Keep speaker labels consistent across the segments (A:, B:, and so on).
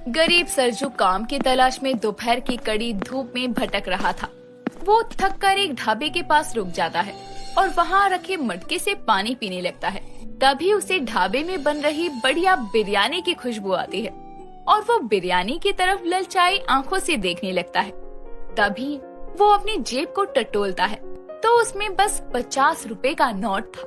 A: गरीब सरजू काम की तलाश में दोपहर की कड़ी धूप में भटक रहा था। वो थक कर एक ढाबे के पास रुक जाता है और वहाँ रखे मटके से पानी पीने लगता है। तभी उसे ढाबे में बन रही बढ़िया बिरयानी की खुशबू आती है और वो बिरयानी की तरफ ललचाई आंखों से देखने लगता है। तभी वो अपनी जेब को टटोलता है तो उसमें बस 50 रुपए का नोट था,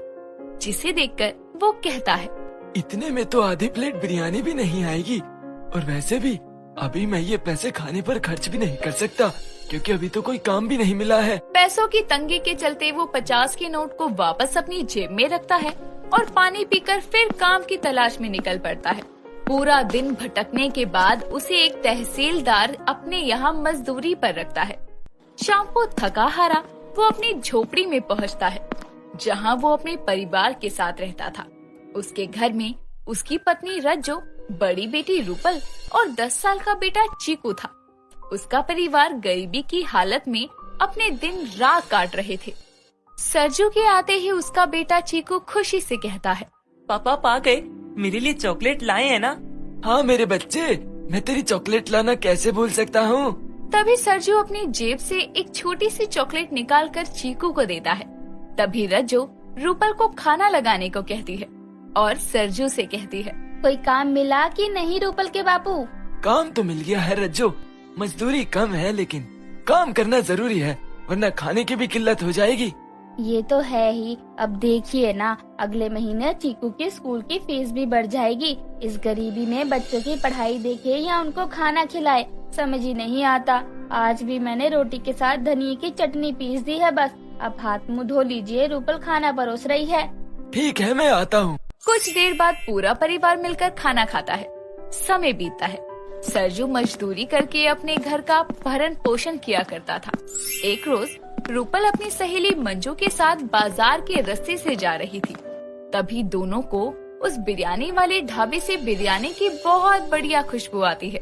A: जिसे देखकर वो कहता है,
B: इतने में तो आधी प्लेट बिरयानी भी नहीं आएगी, और वैसे भी अभी मैं ये पैसे खाने पर खर्च भी नहीं कर सकता क्योंकि अभी तो कोई काम भी नहीं मिला है।
A: पैसों की तंगी के चलते वो 50 के नोट को वापस अपनी जेब में रखता है और पानी पीकर फिर काम की तलाश में निकल पड़ता है। पूरा दिन भटकने के बाद उसे एक तहसीलदार अपने यहाँ मजदूरी पर रखता है। शाम को थका हारा वो अपनी झोपड़ी में पहुँचता है, जहाँ वो अपने परिवार के साथ रहता था। उसके घर में उसकी पत्नी रज्जो, बड़ी बेटी रूपल और 10 साल का बेटा चीकू था। उसका परिवार गरीबी की हालत में अपने दिन रात काट रहे थे। सरजू के आते ही उसका बेटा चीकू खुशी से कहता है,
C: पापा आ गए, मेरे लिए चॉकलेट लाए हैं ना?
B: हाँ मेरे बच्चे, मैं तेरी चॉकलेट लाना कैसे भूल सकता हूँ।
A: तभी सरजू अपनी जेब से एक छोटी सी चॉकलेट निकालकर चीकू को देता है। तभी रज्जो रूपल को खाना लगाने को कहती है और सरजू से कहती है,
D: कोई काम मिला कि नहीं रूपल के बापू?
B: काम तो मिल गया है रज्जो, मजदूरी कम है लेकिन काम करना जरूरी है, वरना खाने की भी किल्लत हो जाएगी।
D: ये तो है ही। अब देखिए ना, अगले महीने चीकू के स्कूल की फीस भी बढ़ जाएगी। इस गरीबी में बच्चों की पढ़ाई देखे या उनको खाना खिलाए, समझ ही नहीं आता। आज भी मैंने रोटी के साथ धनिये की चटनी पीस दी है बस। अब हाथ मुँह धो लीजिए, रूपल खाना परोस रही है।
B: ठीक है, मैं आता हूँ।
A: कुछ देर बाद पूरा परिवार मिलकर खाना खाता है। समय बीतता है। सरजू मजदूरी करके अपने घर का भरण पोषण किया करता था। एक रोज रूपल अपनी सहेली मंजू के साथ बाजार के रास्ते से जा रही थी। तभी दोनों को उस बिरयानी वाले ढाबे से बिरयानी की बहुत बढ़िया खुशबू आती है।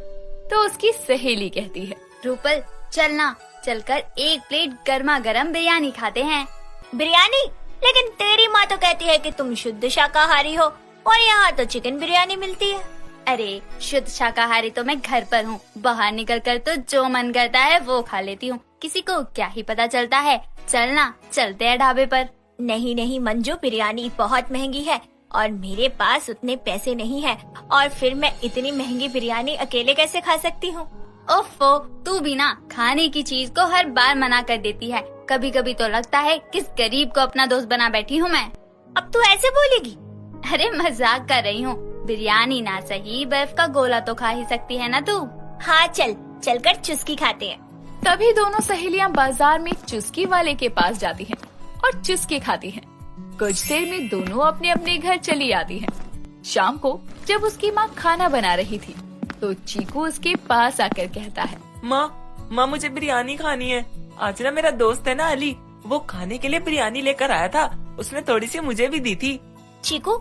A: तो उसकी सहेली कहती है,
D: रूपल चलना, चलकर एक प्लेट गर्मा गर्म बिरयानी खाते हैं।
E: बिरयानी? लेकिन तेरी माँ तो कहती है कि तुम शुद्ध शाकाहारी हो और यहाँ तो चिकन बिरयानी मिलती है।
D: अरे शुद्ध शाकाहारी तो मैं घर पर हूँ, बाहर निकल कर तो जो मन करता है वो खा लेती हूँ। किसी को क्या ही पता चलता है। चलना, चलते हैं ढाबे पर।
E: नहीं नहीं मंजू, बिरयानी बहुत महंगी है और मेरे पास उतने पैसे नहीं है, और फिर मैं इतनी महंगी बिरयानी अकेले कैसे खा सकती हूँ?
D: ओफो, तू भी ना खाने की चीज को हर बार मना कर देती है। कभी कभी तो लगता है किस गरीब को अपना दोस्त बना बैठी हूँ मैं।
E: अब तू ऐसे बोलेगी?
D: अरे मजाक कर रही हूँ। बिरयानी ना सही, बर्फ का गोला तो खा ही सकती है ना तू।
E: हाँ चलकर चुस्की खाते हैं।
A: तभी दोनों सहेलियां बाजार में चुस्की वाले के पास जाती हैं और चुस्की खाती हैं। कुछ देर में दोनों अपने अपने घर चली आती हैं। शाम को जब उसकी माँ खाना बना रही थी तो चीकू उसके पास आकर कहता है,
C: माँ मुझे बिरयानी खानी है। आज ना मेरा दोस्त है ना अली, वो खाने के लिए बिरयानी लेकर आया था, उसने थोड़ी सी मुझे भी दी थी।
E: चीकू,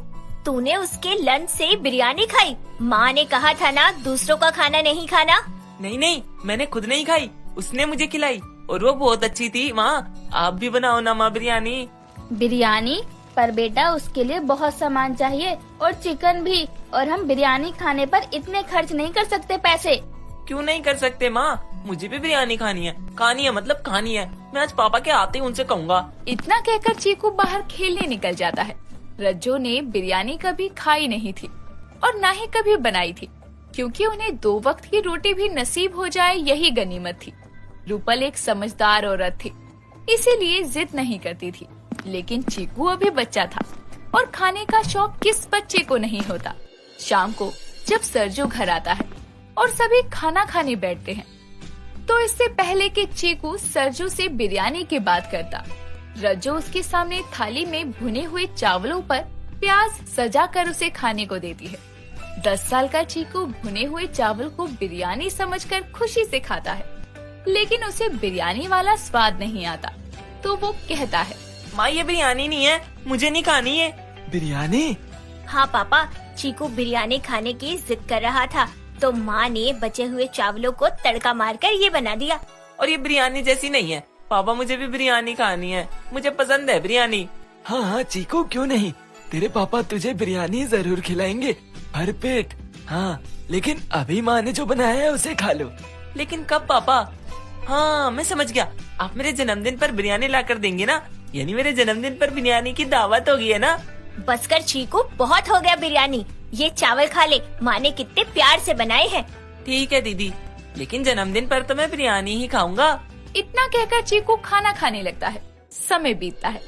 E: तूने उसके लंच से बिरयानी खाई? माँ ने कहा था ना दूसरों का खाना नहीं खाना।
C: नहीं, मैंने खुद नहीं खाई, उसने मुझे खिलाई और वो बहुत अच्छी थी। माँ आप भी बनाओ ना माँ बिरयानी।
D: बिरयानी? पर बेटा उसके लिए बहुत सामान चाहिए और चिकन भी, और हम बिरयानी खाने पर इतने खर्च नहीं कर सकते पैसे।
C: क्यों नहीं कर सकते माँ? मुझे भी बिरयानी खानी है मतलब खानी है। मैं आज पापा के आते ही उनसे कहूँगा।
A: इतना कहकर चीकू बाहर खेलने निकल जाता है। रज्जो ने बिरयानी कभी खाई नहीं थी और न ही कभी बनाई थी, क्योंकि उन्हें 2 वक्त की रोटी भी नसीब हो जाए यही गनीमत थी। रूपल एक समझदार औरत थी, इसीलिए जिद नहीं करती थी। लेकिन चीकू अभी बच्चा था और खाने का शौक किस बच्चे को नहीं होता। शाम को जब सरजू घर आता है और सभी खाना खाने बैठते हैं तो इससे पहले कि चीकू सरजू से बिरयानी की बात करता, रज्जो उसके सामने थाली में भुने हुए चावलों पर प्याज सजा कर उसे खाने को देती है। 10 साल का चीकू भुने हुए चावल को बिरयानी समझकर खुशी से खाता है, लेकिन उसे बिरयानी वाला स्वाद नहीं आता। तो वो कहता है,
C: माँ ये बिरयानी नहीं है, मुझे नहीं खानी है।
B: बिरयानी?
E: हाँ पापा, चीकू बिरयानी खाने की जिद कर रहा था तो माँ ने बचे हुए चावलों को तड़का मारकर ये बना दिया।
C: और ये बिरयानी जैसी नहीं है पापा, मुझे भी बिरयानी खानी है, मुझे पसंद है बिरयानी।
B: हाँ चीकू, क्यों नहीं, तेरे पापा तुझे बिरयानी जरूर खिलाएंगे, भर पेट। हाँ, लेकिन अभी माँ ने जो बनाया है उसे खा लो।
C: लेकिन कब पापा? हाँ, मैं समझ गया। आप मेरे जन्मदिन पर बिरयानी ला कर देंगे ना? यानी मेरे जन्मदिन पर बिरयानी की दावत होगी है ना?
E: बस कर चीकू, बहुत हो गया बिरयानी। ये चावल खा ले, माँ ने कितने प्यार से बनाए हैं।
C: ठीक है दीदी, लेकिन जन्मदिन पर तो मैं बिरयानी ही खाऊंगा।
A: इतना कहकर चीकू खाना खाने लगता है। समय बीतता है।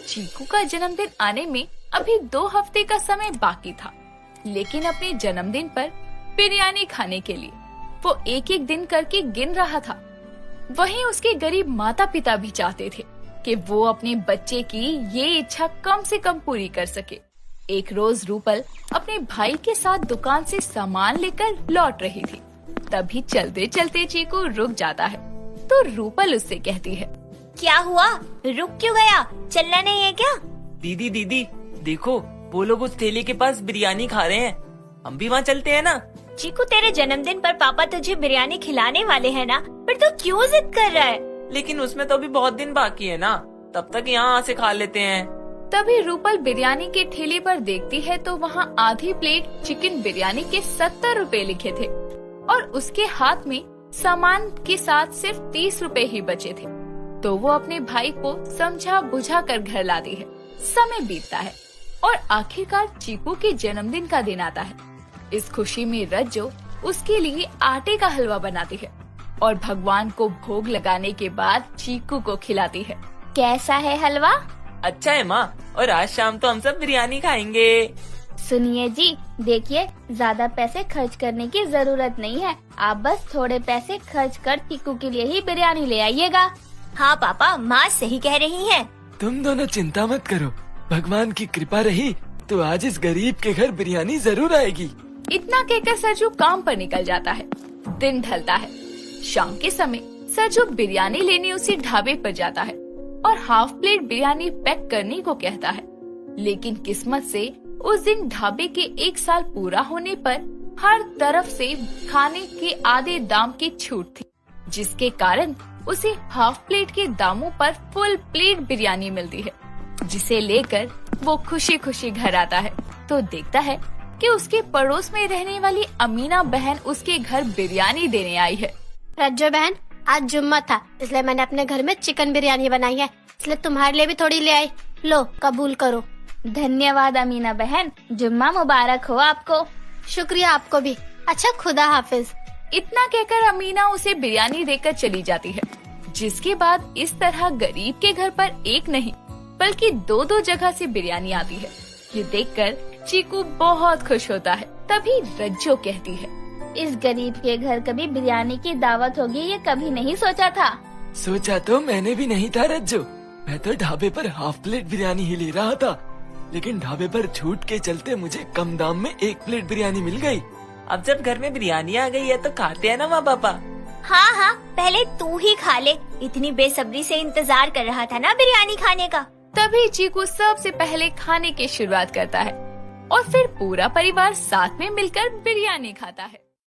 A: चीकू का जन्मदिन आने में अभी 2 हफ्ते का समय बाकी था, लेकिन अपने जन्मदिन पर बिरयानी खाने के लिए वो एक एक दिन करके गिन रहा था। वहीं उसके गरीब माता पिता भी चाहते थे कि वो अपने बच्चे की ये इच्छा कम से कम पूरी कर सके। एक रोज रूपल अपने भाई के साथ दुकान से सामान लेकर लौट रही थी। तभी चलते चलते चीकू रुक जाता है तो रूपल उससे कहती है,
E: क्या हुआ, रुक क्यों गया? चलना नहीं है क्या?
C: दीदी दीदी देखो, वो लोग उस ठेले के पास बिरयानी खा रहे हैं। हम भी वहाँ चलते हैं ना?
E: चीकू, तेरे जन्मदिन पर पापा तुझे बिरयानी खिलाने वाले हैं ना, पर तू क्यों जिद कर रहा है?
C: लेकिन उसमें तो अभी बहुत दिन बाकी है ना, तब तक यहाँ से खा लेते हैं।
A: तभी रूपल बिरयानी के ठेले पर देखती है तो वहाँ आधी प्लेट चिकन बिरयानी के 70 रुपए लिखे थे और उसके हाथ में सामान के साथ सिर्फ 30 रुपए ही बचे थे। तो वो अपने भाई को समझा बुझा कर घर लाती है। समय बीतता है और आखिरकार चीकू के जन्मदिन का दिन आता है। इस खुशी में रज्जो उसके लिए आटे का हलवा बनाती है और भगवान को भोग लगाने के बाद चीकू को खिलाती है।
D: कैसा है हलवा?
C: अच्छा है माँ, और आज शाम तो हम सब बिरयानी खाएंगे।
D: सुनिए जी, देखिए, ज्यादा पैसे खर्च करने की जरूरत नहीं है। आप बस थोड़े पैसे खर्च कर चीकू के लिए ही बिरयानी ले आइएगा।
E: हाँ पापा, माँ सही कह रही है।
B: तुम दोनों चिंता मत करो, भगवान की कृपा रही तो आज इस गरीब के घर बिरयानी जरूर आएगी।
A: इतना कहकर सरजू काम पर निकल जाता है। दिन ढलता है। शाम के समय सरजू बिरयानी लेने उसी ढाबे पर जाता है और हाफ प्लेट बिरयानी पैक करने को कहता है। लेकिन किस्मत से उस दिन ढाबे के 1 साल पूरा होने पर हर तरफ से खाने के आधे दाम की छूट थी, जिसके कारण उसे हाफ प्लेट के दामों पर फुल प्लेट बिरयानी मिलती है, जिसे लेकर वो खुशी खुशी घर आता है तो देखता है कि उसके पड़ोस में रहने वाली अमीना बहन उसके घर बिरयानी देने आई है।
F: रज्जो बहन, आज जुम्मा था इसलिए मैंने अपने घर में चिकन बिरयानी बनाई है, इसलिए तुम्हारे लिए भी थोड़ी ले आई। लो, कबूल करो।
D: धन्यवाद अमीना बहन, जुम्मा मुबारक हो आपको।
F: शुक्रिया आपको भी। अच्छा, खुदा हाफिज।
A: इतना कहकर अमीना उसे बिरयानी देकर चली जाती है, जिसके बाद इस तरह गरीब के घर पर एक नहीं बल्कि 2-2 जगह से बिरयानी आती है। ये देखकर चीकू बहुत खुश होता है। तभी रज्जो कहती है,
D: इस गरीब के घर कभी बिरयानी की दावत होगी ये कभी नहीं सोचा था।
B: सोचा तो मैंने भी नहीं था रज्जो, मैं तो ढाबे पर हाफ प्लेट बिरयानी ही ले रहा था, लेकिन ढाबे पर छूट के चलते मुझे कम दाम में 1 प्लेट बिरयानी मिल गई।
C: अब जब घर में बिरयानी आ गई है तो खाते हैं ना माँ पापा?
E: हाँ हाँ, पहले तू ही खा ले, इतनी बेसब्री से इंतजार कर रहा था ना बिरयानी खाने का।
A: तभी चीकू सबसे पहले खाने की शुरुआत करता है और फिर पूरा परिवार साथ में मिलकर बिरयानी खाता है।